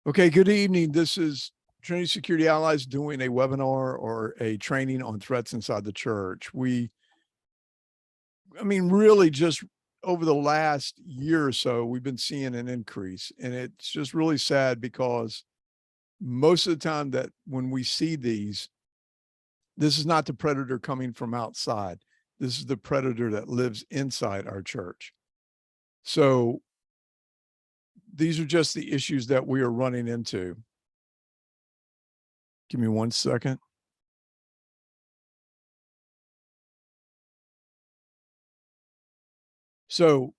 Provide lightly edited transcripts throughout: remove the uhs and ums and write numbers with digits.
Okay, good evening. This is Trinity Security Allies doing a webinar or a training on threats inside the church. Really just over the last year or so, we've been seeing an increase, and it's just really sad because most of the time that when we see these, this is not the predator coming from outside. This is the predator that lives inside our church. So these are just the issues that we are running into. Give me 1 second. So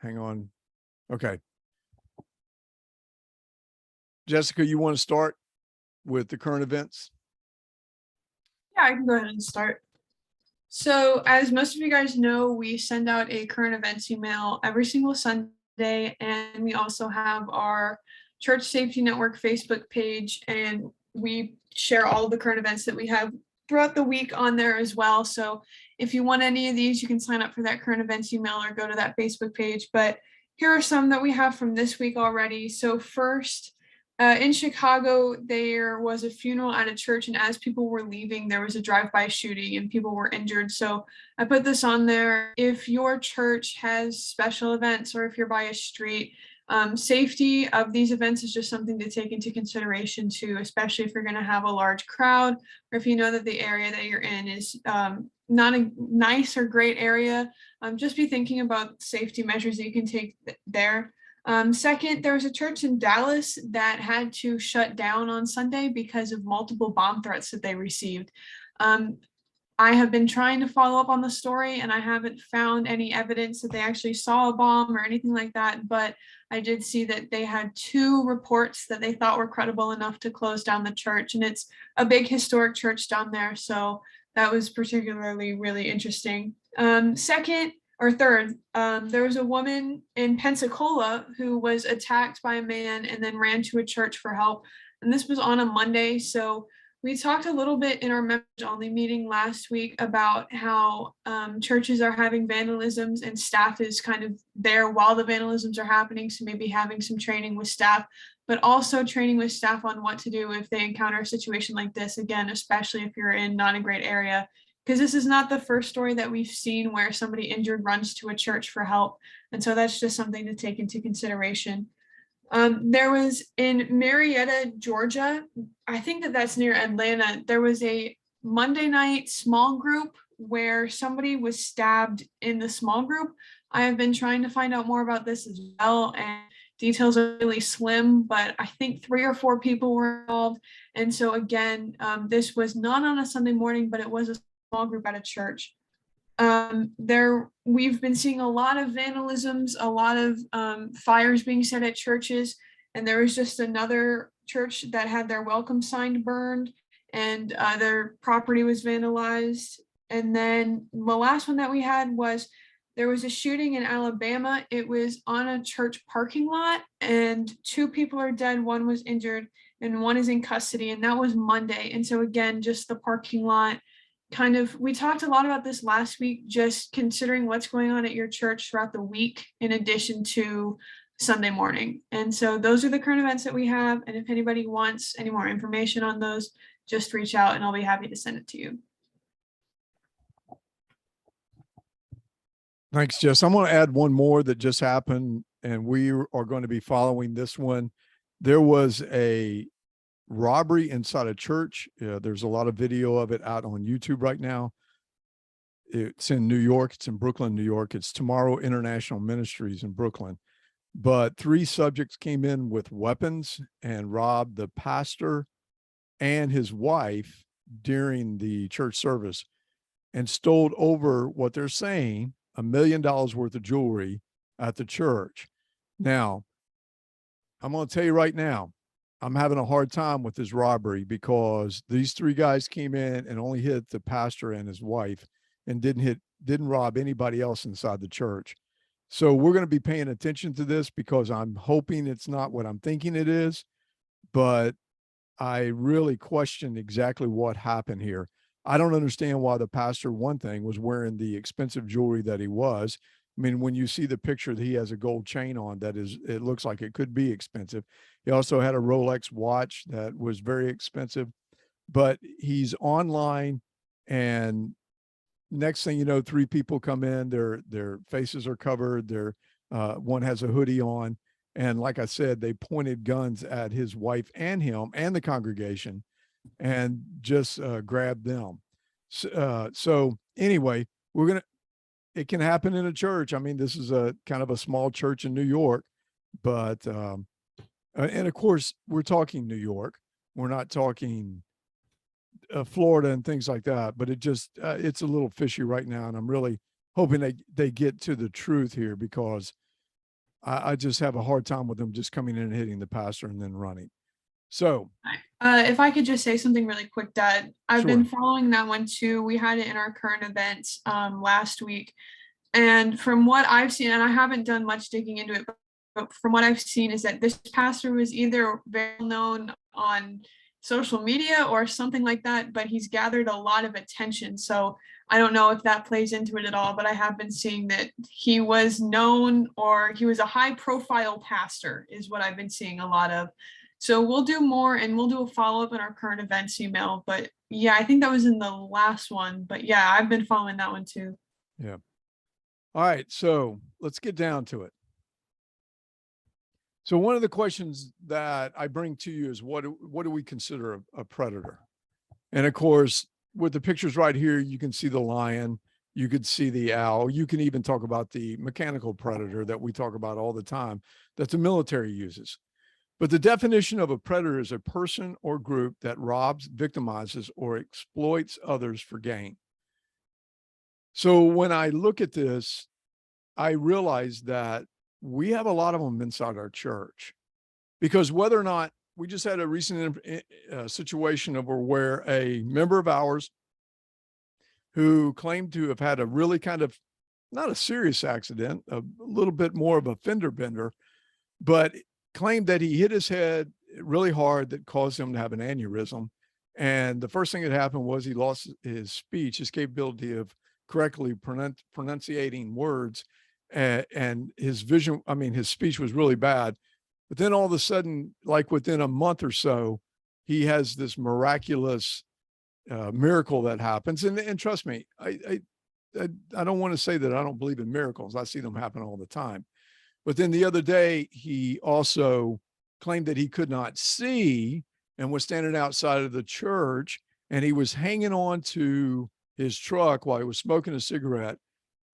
hang on. Okay. Jessica, you want to start with the current events? Yeah, I can go ahead and start. So as most of you guys know, we send out a current events email every single Sunday, and we also have our Church Safety Network Facebook page, and we share all of the current events that we have throughout the week on there as well. So if you want any of these, you can sign up for that current events email or go to that Facebook page. But here are some that we have from this week already. So first, in Chicago, there was a funeral at a church, and as people were leaving, there was a drive-by shooting and people were injured. So I put this on there. If your church has special events or if you're by a street, safety of these events is just something to take into consideration too, especially if you're going to have a large crowd or if you know that the area that you're in is not a nice or great area. Just be thinking about safety measures that you can take there. Second, there was a church in Dallas that had to shut down on Sunday because of multiple bomb threats that they received. I have been trying to follow up on the story and I haven't found any evidence that they actually saw a bomb or anything like that, but I did see that they had 2 reports that they thought were credible enough to close down the church, and it's a big historic church down there, so that was particularly really interesting. Third, there was a woman in Pensacola who was attacked by a man and then ran to a church for help. And this was on a Monday. So we talked a little bit in our members only meeting last week about how churches are having vandalisms and staff is kind of there while the vandalisms are happening. So maybe having some training with staff, but also training with staff on what to do if they encounter a situation like this. Again, especially if you're in not a great area, because this is not the first story that we've seen where somebody injured runs to a church for help. And so that's just something to take into consideration. There was in Marietta, Georgia, I think that that's near Atlanta, there was a Monday night small group where somebody was stabbed in the small group. I have been trying to find out more about this as well, and details are really slim, but I think 3 or 4 people were involved. And so again, this was not on a Sunday morning, but it was a small group at a church. We've been seeing a lot of vandalisms, a lot of fires being set at churches, and there was just another church that had their welcome sign burned and their property was vandalized. And then the last one that we had was there was a shooting in Alabama. It was on a church parking lot and 2 people are dead, 1 was injured, and 1 is in custody, and that was Monday. And so again, just the parking lot we talked a lot about this last week, just considering what's going on at your church throughout the week in addition to Sunday morning. And so those are the current events that we have. And if anybody wants any more information on those, just reach out and I'll be happy to send it to you. Thanks, Jess. I'm going to add one more that just happened, and we are going to be following this one. There was a robbery inside a church. There's a lot of video of it out on YouTube right now. It's in New York. It's in Brooklyn, New York. It's Tomorrow International Ministries in Brooklyn. But 3 subjects came in with weapons and robbed the pastor and his wife during the church service and stole over what they're saying, $1 million worth of jewelry at the church. Now, I'm going to tell you right now, I'm having a hard time with this robbery because these 3 guys came in and only hit the pastor and his wife and didn't rob anybody else inside the church. So we're going to be paying attention to this because I'm hoping it's not what I'm thinking it is, but I really question exactly what happened here. I don't understand why the pastor, one thing, was wearing the expensive jewelry that he was. I mean, when you see the picture that he has a gold chain on, that is, it looks like it could be expensive. He also had a Rolex watch that was very expensive, but he's online, and next thing you know, 3 people come in, their faces are covered, one has a hoodie on, and like I said, they pointed guns at his wife and him and the congregation and just grabbed them. So anyway, it can happen in a church. I mean, this is a kind of a small church in New York, but and of course, we're talking New York. We're not talking Florida and things like that, but it's a little fishy right now, and I'm really hoping they get to the truth here, because I just have a hard time with them just coming in and hitting the pastor and then running. So, If I could just say something really quick, Dad, I've Sure. been following that one too. We had it in our current events last week. And from what I've seen, and I haven't done much digging into it, but from what I've seen is that this pastor was either very known on social media or something like that, but he's gathered a lot of attention. So I don't know if that plays into it at all, but I have been seeing that he was known, or he was a high profile pastor is what I've been seeing a lot of. So we'll do more, and we'll do a follow-up in our current events email. But yeah, I think that was in the last one. But yeah, I've been following that one too. yeah. All right, so let's get down to it. So one of the questions that I bring to you is, what do we consider a predator? And of course, with the pictures right here, you can see the lion, you could see the owl, you can even talk about the mechanical predator that we talk about all the time that the military uses. But the definition of a predator is a person or group that robs, victimizes, or exploits others for gain. So when I look at this, I realize that we have a lot of them inside our church, because whether or not, we just had a recent situation of where a member of ours who claimed to have had a really kind of, not a serious accident, a little bit more of a fender bender, but claimed that he hit his head really hard that caused him to have an aneurysm. And the first thing that happened was he lost his speech, his capability of correctly pronunciating words, and his vision, I mean, his speech was really bad. But then all of a sudden, like within a month or so, he has this miraculous miracle that happens. And trust me, I don't want to say that I don't believe in miracles. I see them happen all the time. But then the other day, he also claimed that he could not see and was standing outside of the church, and he was hanging on to his truck while he was smoking a cigarette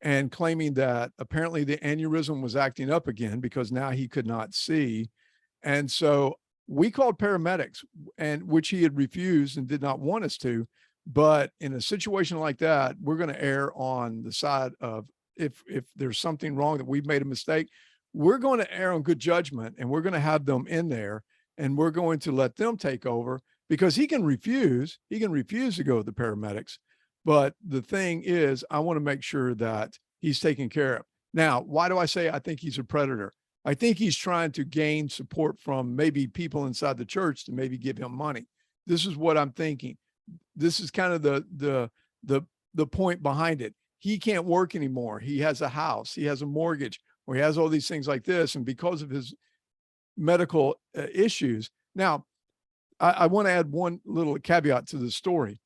and claiming that apparently the aneurysm was acting up again because now he could not see. And so we called paramedics, and which he had refused and did not want us to. But in a situation like that, we're going to err on the side of, if there's something wrong, that we've made a mistake, we're going to err on good judgment, and we're going to have them in there, and we're going to let them take over, because he can refuse to go with the paramedics. But the thing is, I want to make sure that he's taken care of. Now, why do I say I think he's a predator? I think he's trying to gain support from maybe people inside the church to maybe give him money. This is what I'm thinking. This is kind of the point behind it. He can't work anymore. He has a house, he has a mortgage, or he has all these things like this. And because of his medical issues. Now, I want to add one little caveat to the story.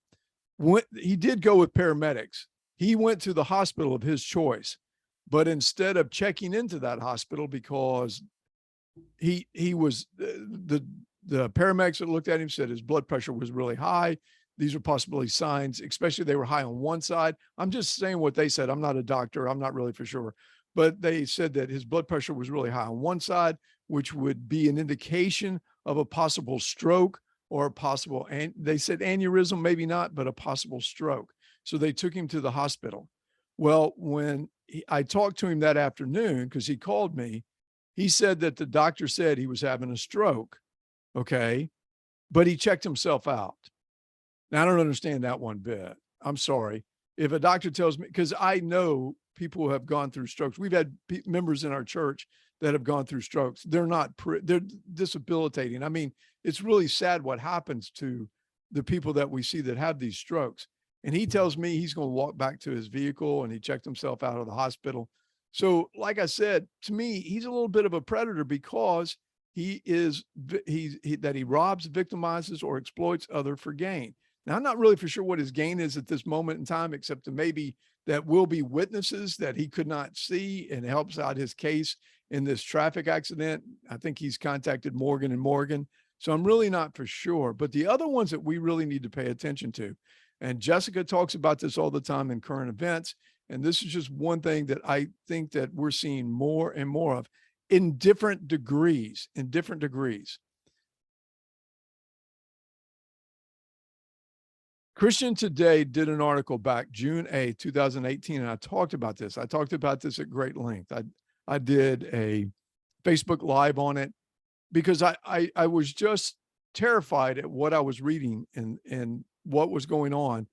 When he did go with paramedics, he went to the hospital of his choice, but instead of checking into that hospital, because he was, the paramedics that looked at him said his blood pressure was really high. These are possibly signs, especially they were high on one side. I'm just saying what they said. I'm not a doctor. I'm not really for sure, but they said that his blood pressure was really high on one side, which would be an indication of a possible stroke, or a possible, and they said aneurysm, maybe not, but a possible stroke. So they took him to the hospital. Well, when I talked to him that afternoon, because he called me, he said that the doctor said he was having a stroke. Okay. But he checked himself out. Now, I don't understand that one bit. I'm sorry. If a doctor tells me, because I know people who have gone through strokes. We've had members in our church that have gone through strokes. They're not, they're disabilitating. I mean, it's really sad what happens to the people that we see that have these strokes. And he tells me he's going to walk back to his vehicle, and he checked himself out of the hospital. So, like I said, to me, he's a little bit of a predator because he robs, victimizes, or exploits other for gain. Now, I'm not really for sure what his gain is at this moment in time, except to maybe that will be witnesses that he could not see and helps out his case in this traffic accident. I think he's contacted Morgan and Morgan. So I'm really not for sure. But the other ones that we really need to pay attention to, and Jessica talks about this all the time in current events, and this is just one thing that I think that we're seeing more and more of in different degrees, Christian Today did an article back June 8, 2018, and I talked about this. I talked about this at great length. I did a Facebook Live on it because I was just terrified at what I was reading and what was going on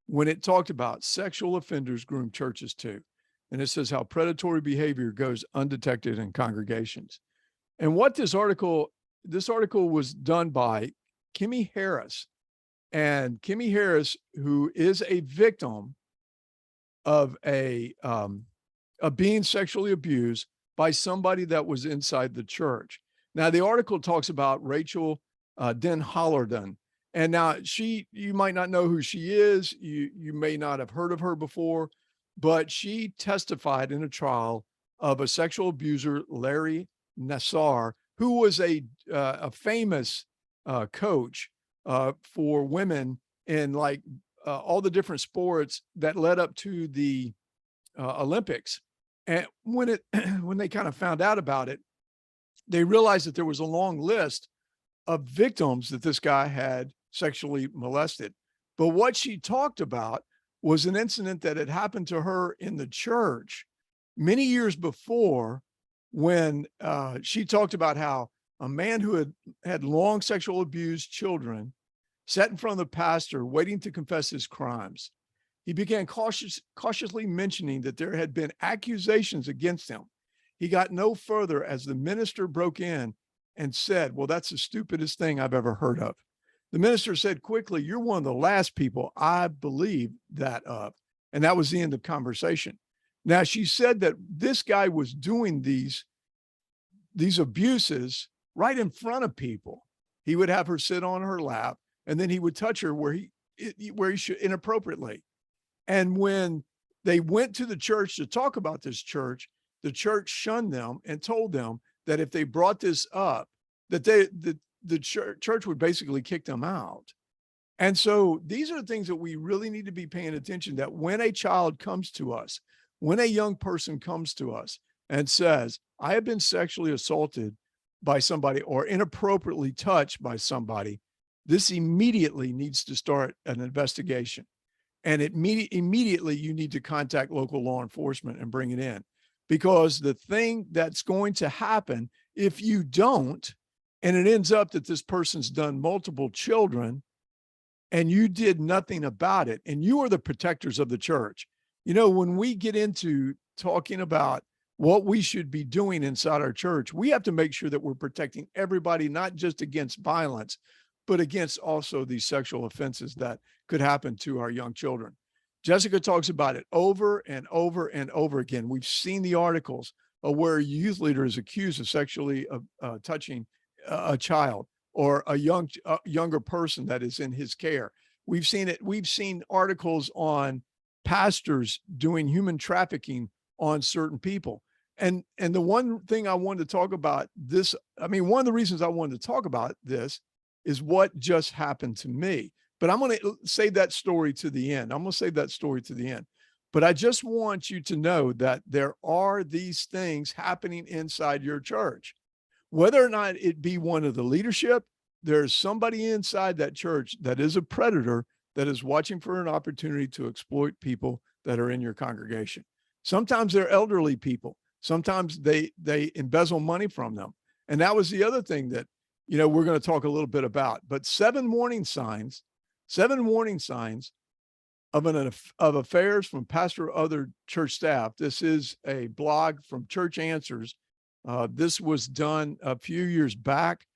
when it talked about sexual offenders groom churches too. And it says how predatory behavior goes undetected in congregations. And what this article was done by Kimmy Harris. And Kimmy Harris, who is a victim of being sexually abused by somebody that was inside the church. Now, the article talks about Rachel Den Hollerden. And now you might not know who she is. You may not have heard of her before, but she testified in a trial of a sexual abuser, Larry Nassar, who was a famous coach for women in like all the different sports that led up to the Olympics. And when they kind of found out about it, they realized that there was a long list of victims that this guy had sexually molested. But what she talked about was an incident that had happened to her in the church many years before, when she talked about how a man who had long sexual abused children sat in front of the pastor waiting to confess his crimes. He began cautiously mentioning that there had been accusations against him. He got no further as the minister broke in and said, "Well, that's the stupidest thing I've ever heard of." The minister said quickly, "You're one of the last people I believe that of." And that was the end of conversation. Now, she said that this guy was doing these abuses right in front of people. He would have her sit on her lap, and then he would touch her where he should, inappropriately. And when they went to the church to talk about this church, the church shunned them and told them that if they brought this up, that the church would basically kick them out. And so these are the things that we really need to be paying attention, that when a child comes to us, when a young person comes to us and says, "I have been sexually assaulted by somebody or inappropriately touched by somebody," this immediately needs to start an investigation. And immediately you need to contact local law enforcement and bring it in, because the thing that's going to happen if you don't, and it ends up that this person's done multiple children and you did nothing about it, and you are the protectors of the church. You know, when we get into talking about what we should be doing inside our church, we have to make sure that we're protecting everybody, not just against violence, but against also these sexual offenses that could happen to our young children. Jessica talks about it over and over and over again. We've seen the articles of where a youth leader is accused of sexually touching a child or a younger person that is in his care. We've seen it. We've seen articles on pastors doing human trafficking on certain people. And the one thing I wanted to talk about this, I mean, one of the reasons I wanted to talk about this is what just happened to me. But I'm going to save that story to the end. But I just want you to know that there are these things happening inside your church. Whether or not it be one of the leadership, there's somebody inside that church that is a predator that is watching for an opportunity to exploit people that are in your congregation. Sometimes they're elderly people. Sometimes they embezzle money from them. And that was the other thing that, you know, we're going to talk a little bit about. But 7 warning signs of affairs from pastor or other church staff. This is a blog from Church Answers. This was done a few years back.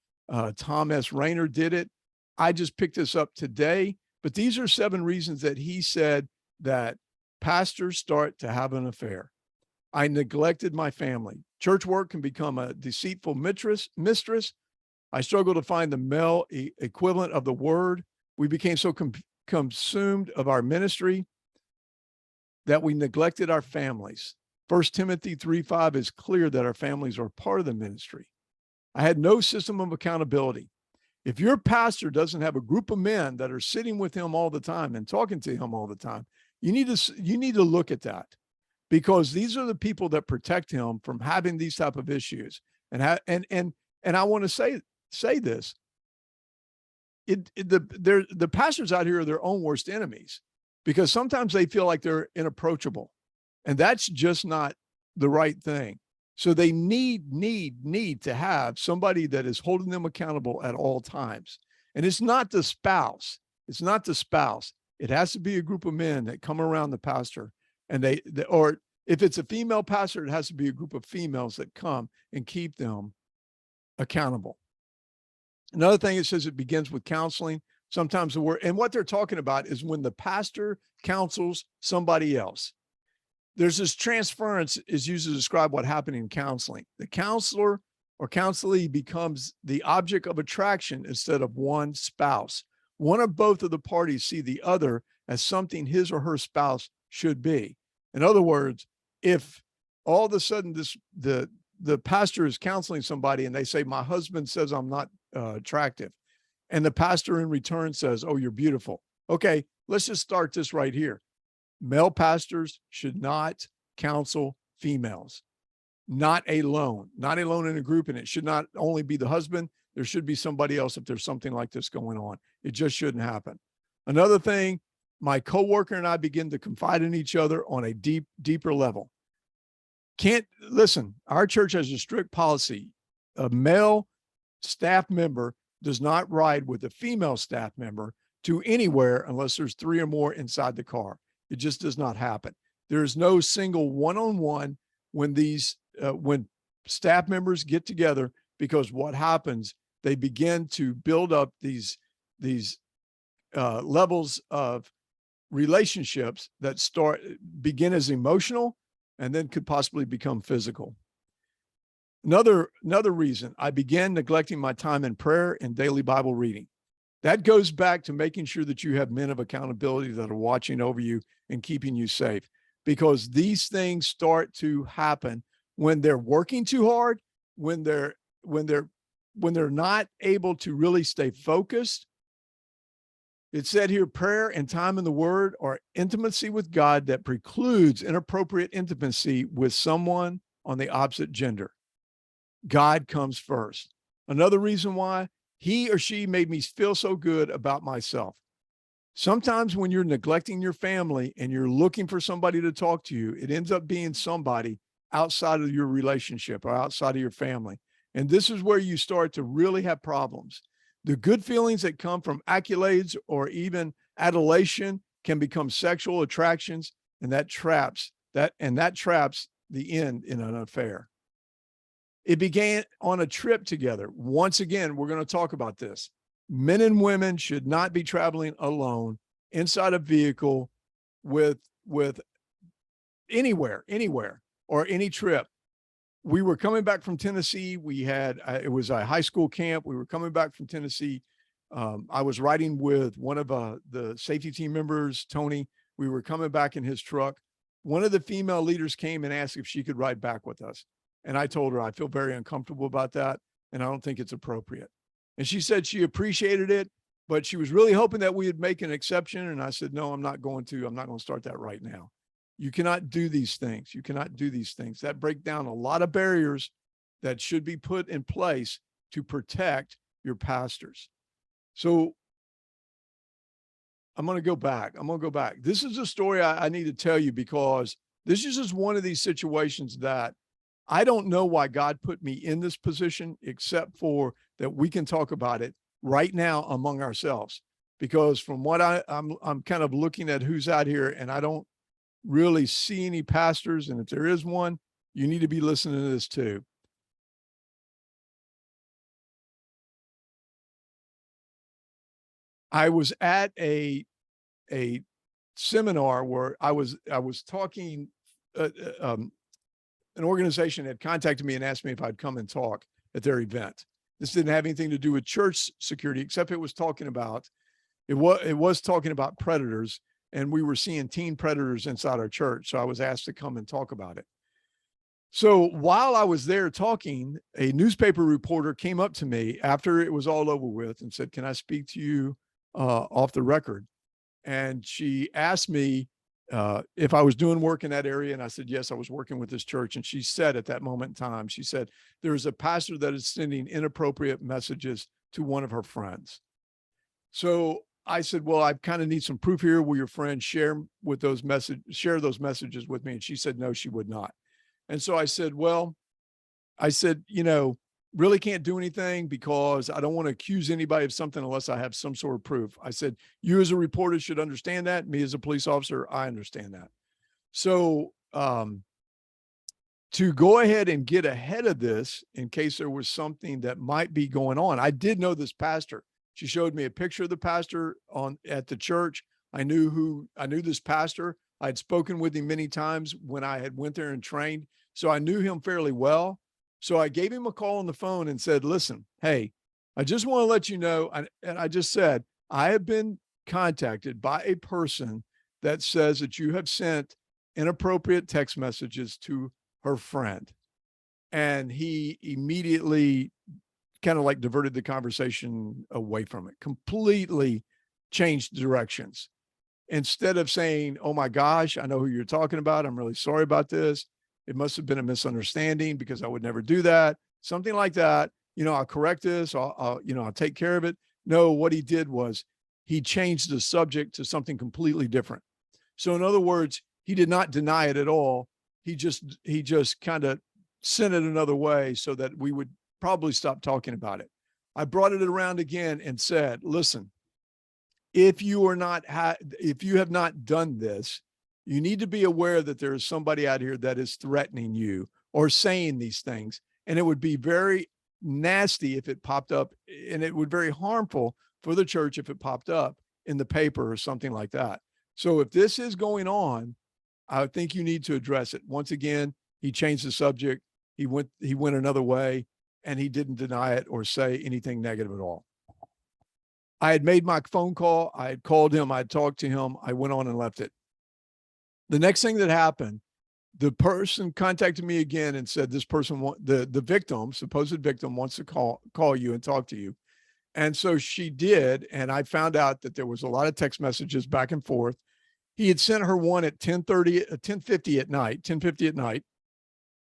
Tom S. Rayner did it. I just picked this up today, but these are 7 reasons that he said that pastors start to have an affair. I neglected my family. Church work can become a deceitful mistress. I struggled to find the male equivalent of the word. We became so consumed of our ministry that we neglected our families. 1 Timothy 3:5 is clear that our families are part of the ministry. I had no system of accountability. If your pastor doesn't have a group of men that are sitting with him all the time and talking to him all the time, you need to look at that, because these are the people that protect him from having these type of issues. And I want to say this. The pastors out here are their own worst enemies, because sometimes they feel like they're inapproachable, and that's just not the right thing. So they need to have somebody that is holding them accountable at all times. And it's not the spouse. It's not the spouse. It has to be a group of men that come around the pastor, and or if it's a female pastor, it has to be a group of females that come and keep them accountable. Another thing, it says it begins with counseling. Sometimes the word, and what they're talking about is when the pastor counsels somebody else. There's this transference is used to describe what happened in counseling. The counselor or counselee becomes the object of attraction instead of one spouse. One or both of the parties see the other as something his or her spouse should be. In other words, if all of a sudden the pastor is counseling somebody and they say, my husband says I'm not attractive, and the pastor in return says, oh, you're beautiful. Okay, let's just start this right here. Male pastors should not counsel females, not alone in a group. And it should not only be the husband. There should be somebody else if there's something like this going on. It just shouldn't happen. Another thing, my coworker and I begin to confide in each other on a deeper level. Listen, our church has a strict policy. A male staff member does not ride with a female staff member to anywhere unless there's 3 or more inside the car. It just does not happen. There's no single one-on-one when staff members get together, because what happens, they begin to build up these levels of relationships that begin as emotional and then could possibly become physical. Another reason, I began neglecting my time in prayer and daily Bible reading. That goes back to making sure that you have men of accountability that are watching over you and keeping you safe, because these things start to happen when they're working too hard, when they're not able to really stay focused. It said here, prayer and time in the Word are intimacy with God that precludes inappropriate intimacy with someone on the opposite gender. God comes first. Another reason why, he or she made me feel so good about myself. Sometimes when you're neglecting your family and you're looking for somebody to talk to you, it ends up being somebody outside of your relationship or outside of your family. And this is where you start to really have problems. The good feelings that come from accolades or even adulation can become sexual attractions, and that traps the end in an affair. It began on a trip together. Once again, we're going to talk about this. Men and women should not be traveling alone inside a vehicle with anywhere or any trip. We were coming back from Tennessee. We had, it was a high school camp. We were coming back from Tennessee. I was riding with one of the safety team members, Tony. We were coming back in his truck. One of the female leaders came and asked if she could ride back with us. And I told her, I feel very uncomfortable about that, and I don't think it's appropriate. And she said she appreciated it, but she was really hoping that we would make an exception. And I said, no, I'm not going to start that right now. You cannot do these things. You cannot do these things. That break down a lot of barriers that should be put in place to protect your pastors. So I'm going to go back. This is a story I need to tell you, because this is just one of these situations that I don't know why God put me in this position, except for that we can talk about it right now among ourselves. Because from what I'm kind of looking at who's out here, and I don't really see any pastors. And if there is one, you need to be listening to this too. I was at a seminar where I was talking an organization had contacted me and asked me if I'd come and talk at their event. This didn't have anything to do with church security, except it was talking about, it was talking about predators, and we were seeing teen predators inside our church. So I was asked to come and talk about it. So while I was there talking, a newspaper reporter came up to me after it was all over with and said, "Can I speak to you off the record?" And she asked me if I was doing work in that area. And I said, yes, I was working with this church. And she said at that moment in time, she said, there's a pastor that is sending inappropriate messages to one of her friends. So I said, well, I kind of need some proof here. Will your friend share those messages with me? And she said, no, she would not. And so I said, well, really can't do anything because I don't want to accuse anybody of something unless I have some sort of proof. I said, you as a reporter should understand that. Me as a police officer, I understand that. So to go ahead and get ahead of this in case there was something that might be going on, I did know this pastor. She showed me a picture of the pastor at the church. I knew this pastor. I had spoken with him many times when I had went there and trained. So I knew him fairly well. So I gave him a call on the phone and said, listen, hey, I just want to let you know. And I just said, I have been contacted by a person that says that you have sent inappropriate text messages to her friend. And he immediately kind of like diverted the conversation away from it, completely changed directions. Instead of saying, oh my gosh, I know who you're talking about. I'm really sorry about this. It must have been a misunderstanding because I would never do that. Something like that. I'll correct this. I'll take care of it. No, what he did was he changed the subject to something completely different. So in other words, he did not deny it at all. He just kind of sent it another way so that we would probably stop talking about it. I brought it around again and said, listen, if you have not done this, you need to be aware that there is somebody out here that is threatening you or saying these things. And it would be very nasty if it popped up, and it would be very harmful for the church if it popped up in the paper or something like that. So if this is going on, I think you need to address it. Once again, he changed the subject. He went another way, and he didn't deny it or say anything negative at all. I had made my phone call. I had called him. I had talked to him. I went on and left it. The next thing that happened, the person contacted me again and said, this person, the victim, supposed victim, wants to call you and talk to you. And so she did. And I found out that there was a lot of text messages back and forth. He had sent her one at 10:50 at night,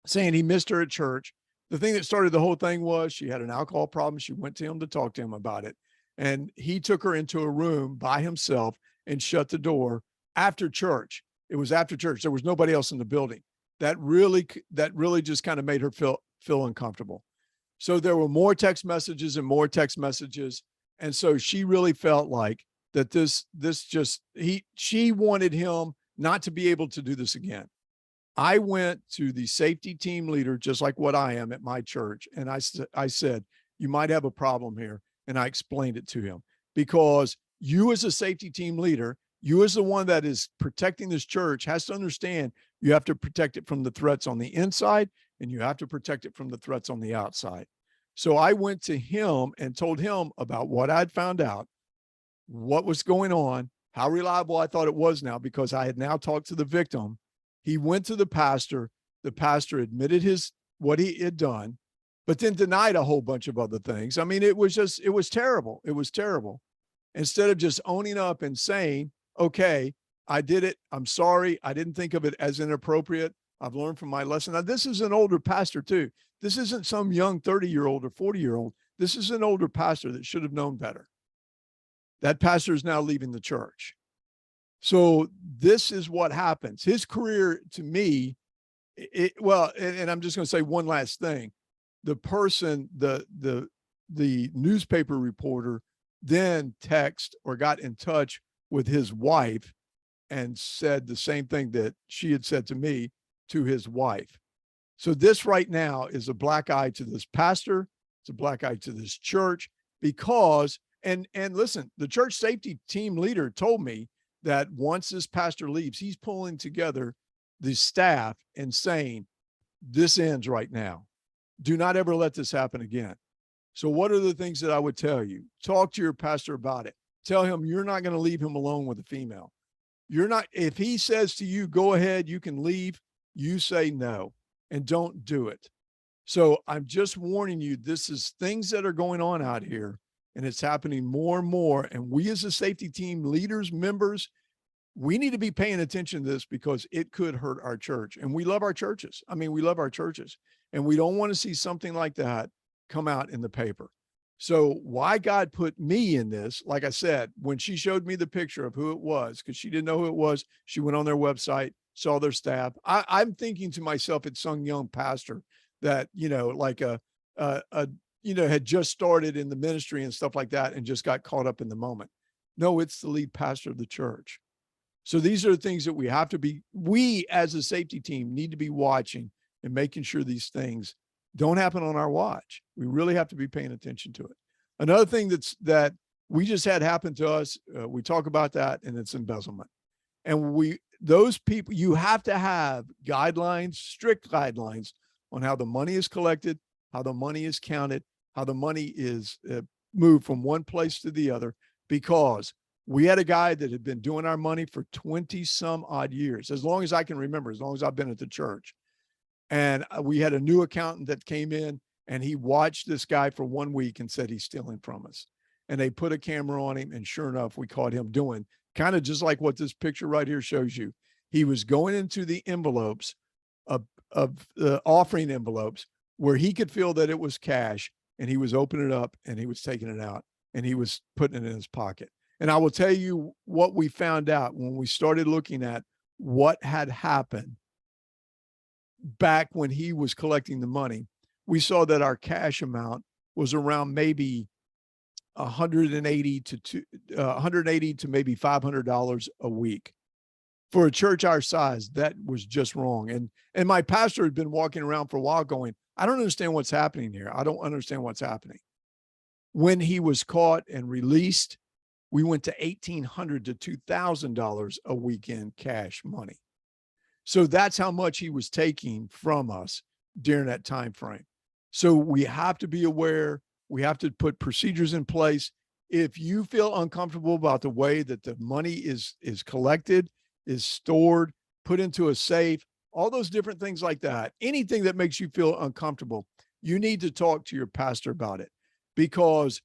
saying he missed her at church. The thing that started the whole thing was she had an alcohol problem. She went to him to talk to him about it. And he took her into a room by himself and shut the door after church. It was after church. There was nobody else in the building. That really just kind of made her feel uncomfortable. So there were more text messages and more text messages. And so she really felt like that she wanted him not to be able to do this again. I went to the safety team leader, just like what I am at my church. And I said, you might have a problem here. And I explained it to him, because you as a safety team leader, you as the one that is protecting this church, has to understand you have to protect it from the threats on the inside, and you have to protect it from the threats on the outside. So I went to him and told him about what I'd found out, what was going on, how reliable I thought it was now, because I had now talked to the victim. He went to the pastor. The pastor admitted what he had done, but then denied a whole bunch of other things. I mean, it was terrible. It was terrible. Instead of just owning up and saying, okay, I did it. I'm sorry. I didn't think of it as inappropriate. I've learned from my lesson. Now, this is an older pastor too. This isn't some young 30-year-old or 40-year-old. This is an older pastor that should have known better. That pastor is now leaving the church. So this is what happens. His career, to me, and I'm just going to say one last thing. The person, the newspaper reporter, then got in touch with his wife and said the same thing that she had said to me to his wife. So this right now is a black eye to this pastor. It's a black eye to this church, because, and listen, the church safety team leader told me that once this pastor leaves, he's pulling together the staff and saying, this ends right now. Do not ever let this happen again. So what are the things that I would tell you? Talk to your pastor about it. Tell him you're not going to leave him alone with a female. You're not, if he says to you, go ahead, you can leave, you say no and don't do it. So I'm just warning you, this is things that are going on out here and it's happening more and more. And we as a safety team, leaders, members, we need to be paying attention to this because it could hurt our church. And we love our churches. I mean, we love our churches and we don't want to see something like that come out in the paper. So why God put me in this, like I said, when she showed me the picture of who it was, because she didn't know who it was, she went on their website, saw their staff. I'm thinking to myself, it's some young pastor that, you know, like had just started in the ministry and stuff like that and just got caught up in the moment. No, it's the lead pastor of the church. So these are the things that we as a safety team need to be watching and making sure these things don't happen on our watch. We really have to be paying attention to it. Another thing that we just had happen to us, we talk about that, and it's embezzlement. And those people, you have to have guidelines, strict guidelines on how the money is collected, how the money is counted, how the money is moved from one place to the other, because we had a guy that had been doing our money for 20 some odd years, as long as I can remember, as long as I've been at the church. And we had a new accountant that came in and he watched this guy for 1 week and said, he's stealing from us. And they put a camera on him. And sure enough, we caught him doing kind of just like what this picture right here shows you. He was going into the envelopes of the offering envelopes where he could feel that it was cash, and he was opening it up and he was taking it out and he was putting it in his pocket. And I will tell you what we found out when we started looking at what had happened back when he was collecting the money. We saw that our cash amount was around maybe 180 to maybe $500 a week. For a church our size, that was just wrong. And my pastor had been walking around for a while going, I don't understand what's happening here. I don't understand what's happening. When he was caught and released, we went to $1,800 to $2,000 a week in cash money. So that's how much he was taking from us during that time frame. So we have to be aware. We have to put procedures in place. If you feel uncomfortable about the way that the money is collected, is stored, put into a safe, all those different things like that, anything that makes you feel uncomfortable, you need to talk to your pastor about it, because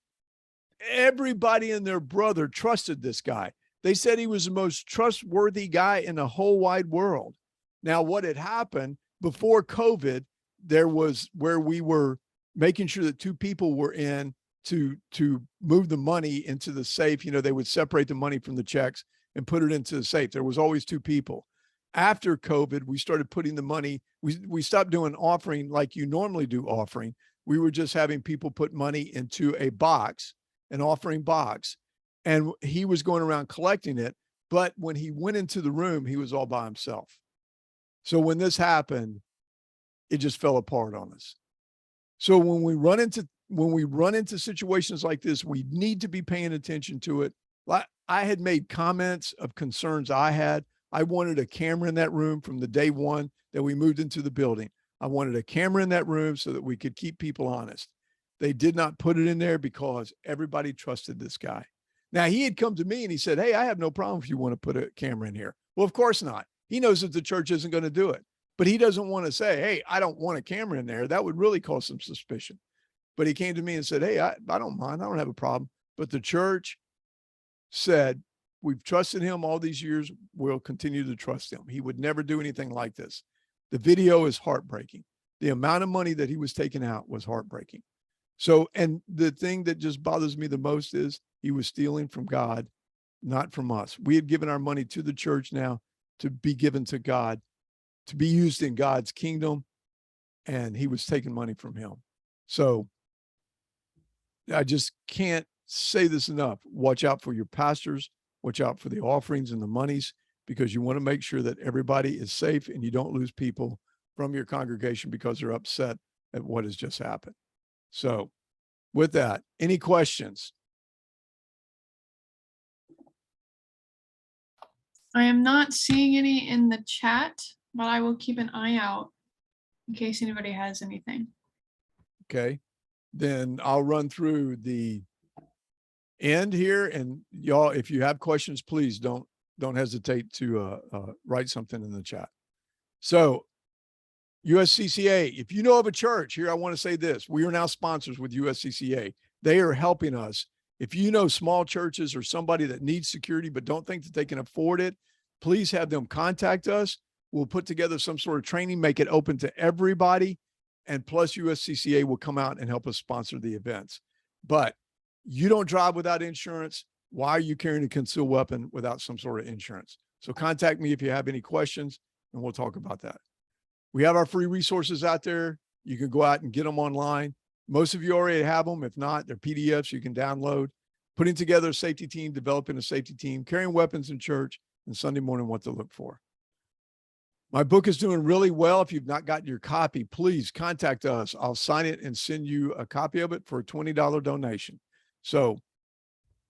everybody and their brother trusted this guy. They said he was the most trustworthy guy in the whole wide world. Now, what had happened before COVID, there was where we were making sure that two people were in to move the money into the safe. You know, they would separate the money from the checks and put it into the safe. There was always two people. After COVID, we started putting the money, we stopped doing offering like you normally do offering. We were just having people put money into a box, an offering box, and he was going around collecting it. But when he went into the room, he was all by himself. So when this happened, it just fell apart on us. So when we run into situations like this, we need to be paying attention to it. I had made comments of concerns I had. I wanted a camera in that room from the day one that we moved into the building. I wanted a camera in that room so that we could keep people honest. They did not put it in there because everybody trusted this guy. Now, he had come to me and he said, hey, I have no problem if you want to put a camera in here. Well, of course not. He knows that the church isn't going to do it, but he doesn't want to say, hey, I don't want a camera in there. That would really cause some suspicion. But he came to me and said, hey, I don't mind. I don't have a problem. But the church said, we've trusted him all these years. We'll continue to trust him. He would never do anything like this. The video is heartbreaking. The amount of money that he was taking out was heartbreaking. So, and the thing that just bothers me the most is he was stealing from God, not from us. We had given our money to the church now to be given to God, to be used in God's kingdom, and he was taking money from him. So I just can't say this enough. Watch out for your pastors, watch out for the offerings and the monies, because you want to make sure that everybody is safe and you don't lose people from your congregation because they're upset at what has just happened. So with that, any questions? I am not seeing any in the chat, but I will keep an eye out. in case anybody has anything. Okay. Then I'll run through the end here, and y'all, if you have questions, please don't hesitate to write something in the chat. So USCCA, if you know of a church here, I want to say this: we are now sponsors with USCCA. They are helping us. If you know small churches or somebody that needs security but don't think that they can afford it, please have them contact us. We'll put together some sort of training, make it open to everybody, and plus USCCA will come out and help us sponsor the events. But you don't drive without insurance. Why are you carrying a concealed weapon without some sort of insurance? So contact me if you have any questions, and we'll talk about that. We have our free resources out there. You can go out and get them online. Most of you already have them. If not, they're PDFs you can download. Putting together a safety team, developing a safety team, carrying weapons in church, and Sunday morning what to look for. My book is doing really well. If you've not gotten your copy, please contact us. I'll sign it and send you a copy of it for a $20 donation. So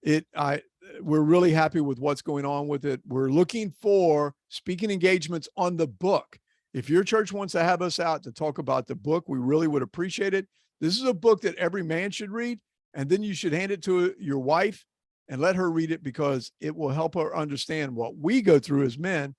we're really happy with what's going on with it. We're looking for speaking engagements on the book. If your church wants to have us out to talk about the book, we really would appreciate it. This is a book that every man should read, and then you should hand it to your wife and let her read it, because it will help her understand what we go through as men.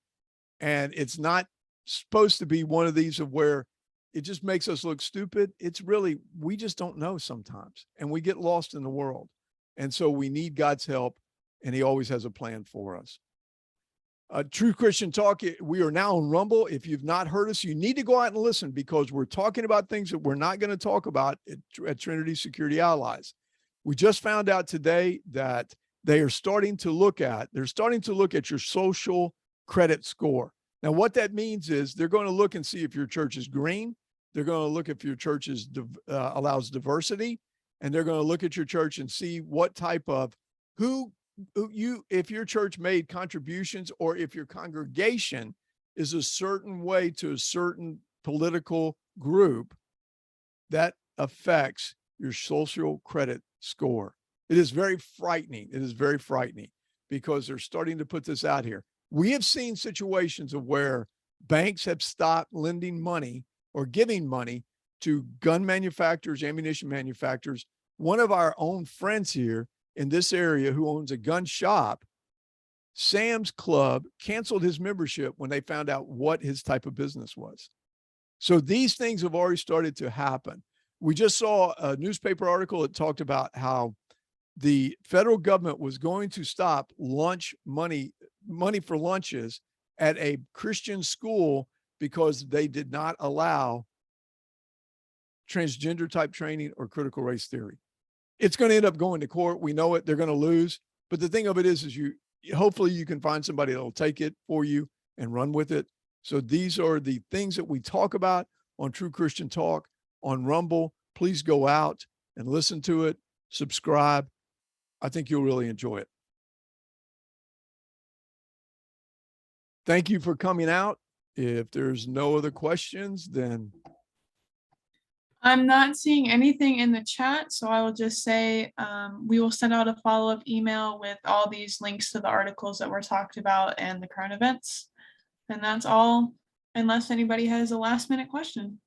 And it's not supposed to be one of these of where it just makes us look stupid. It's really, we just don't know sometimes, and we get lost in the world. And so we need God's help, and he always has a plan for us. True Christian Talk, we are now on Rumble. If you've not heard us, you need to go out and listen, because we're talking about things that we're not going to talk about at Trinity Security Allies. We just found out today that they're starting to look at your social credit score. Now, what that means is they're going to look and see if your church is green. They're going to look if your church allows diversity, and they're going to look at your church and see what type of if your church made contributions, or if your congregation is a certain way to a certain political group, that affects your social credit score. It is very frightening. It is very frightening, because they're starting to put this out here. We have seen situations of where banks have stopped lending money or giving money to gun manufacturers, ammunition manufacturers. One of our own friends here in this area who owns a gun shop, Sam's Club, canceled his membership when they found out what his type of business was. So these things have already started to happen. We just saw a newspaper article that talked about how the federal government was going to stop money for lunches at a Christian school because they did not allow transgender type training or critical race theory. It's going to end up going to court. We know it. They're going to lose. But the thing of it is hopefully you can find somebody that will take it for you and run with it. So these are the things that we talk about on True Christian Talk on Rumble. Please go out and listen to it, subscribe. I think you'll really enjoy it. Thank you for coming out. If there's no other questions, then I'm not seeing anything in the chat, so I will just say we will send out a follow-up email with all these links to the articles that were talked about and the current events. And that's all, unless anybody has a last-minute question.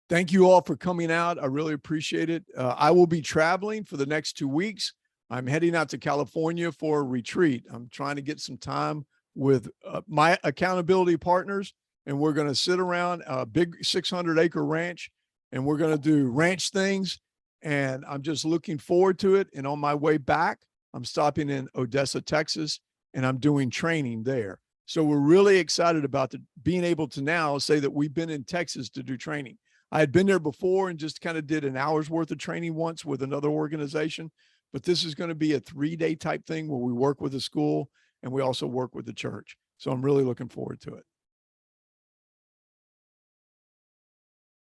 Thank you all for coming out. I really appreciate it. I will be traveling for the next 2 weeks. I'm heading out to California for a retreat. I'm trying to get some time with my accountability partners, and we're going to sit around a big 600-acre ranch, and we're going to do ranch things. And I'm just looking forward to it. And on my way back, I'm stopping in Odessa, Texas, and I'm doing training there. So we're really excited about being able to now say that we've been in Texas to do training. I had been there before and just kind of did an hour's worth of training once with another organization, but this is going to be a 3-day type thing where we work with the school and we also work with the church. So I'm really looking forward to it.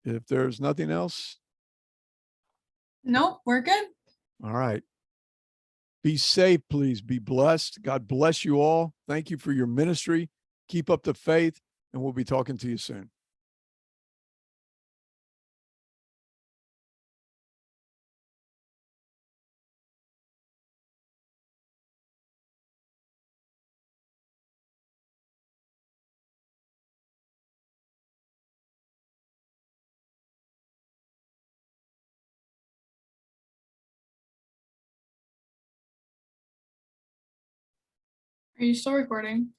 If there's nothing else. Nope, we're good. All right. Be safe, please. Be blessed. God bless you all. Thank you for your ministry. Keep up the faith, and we'll be talking to you soon. Are you still recording?